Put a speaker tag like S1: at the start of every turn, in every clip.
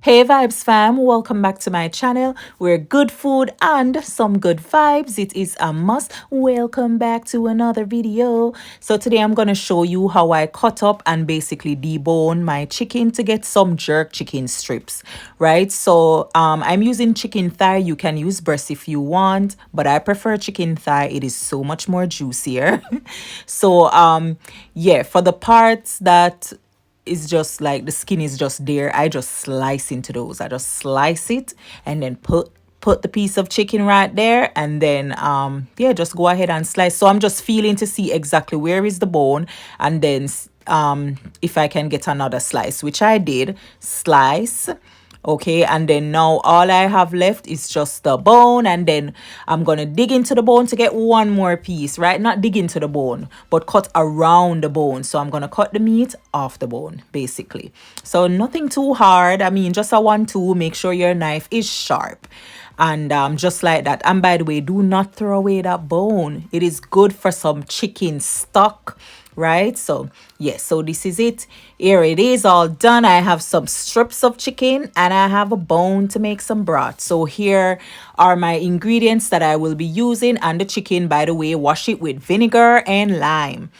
S1: Hey Vibes fam, welcome back to my channel where good food and some good vibes, it is a must. Welcome back to another video. So today I'm going to show you how I cut up and basically debone my chicken to get some jerk chicken strips, right? So I'm using chicken thigh. You can use breast if you want, but I prefer chicken thigh. It is so much more juicier. So yeah, for the parts that is just like the skin is just there, I just slice into those. I just slice it and then put the piece of chicken right there, and then yeah, just go ahead and slice. So I'm just feeling to see exactly where is the bone, and then if I can get another slice, which I did slice. Okay, and then now all I have left is just the bone, and then I'm gonna dig into the bone to get one more piece, right? Not dig into the bone, but cut around the bone. So I'm gonna cut the meat off the bone, basically. So nothing too hard. I mean, just a 1-2. Make sure your knife is sharp. And just like that. And by the way, do not throw away that bone. It is good for some chicken stock, right? So yes, so this is it. Here it is, all done. I have some strips of chicken and I have a bone to make some broth. So here are my ingredients that I will be using. And the chicken, by the way, wash it with vinegar and lime.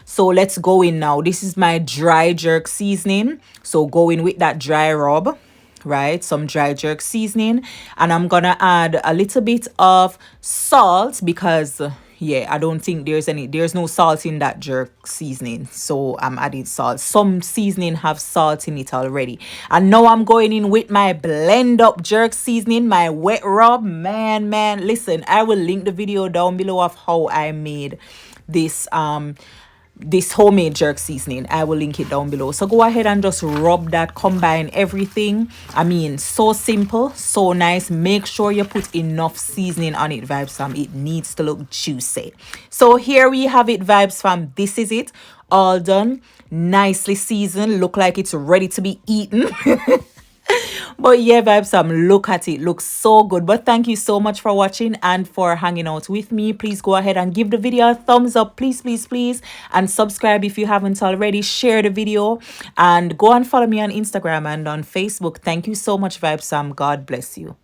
S1: So let's go in now. This is my dry jerk seasoning, so go in with that dry rub, right? Some dry jerk seasoning, and I'm gonna add a little bit of salt because yeah, I don't think there's no salt in that jerk seasoning, so I'm adding salt. Some seasoning have salt in it already. And now I'm going in with my blend up jerk seasoning, my wet rub. Man, listen, I will link the video down below of how I made this this homemade jerk seasoning. I will link it down below. So go ahead and just rub that, combine everything. I mean, so simple, so nice. Make sure you put enough seasoning on it, Vibes fam. It needs to look juicy. So here we have it, Vibes fam. This is it, all done, nicely seasoned. Look like it's ready to be eaten. But yeah, Vibes, look at it. Looks so good. But thank you so much for watching and for hanging out with me. Please go ahead and give the video a thumbs up. Please. And subscribe if you haven't already. Share the video. And go and follow me on Instagram and on Facebook. Thank you so much, Vibes. God bless you.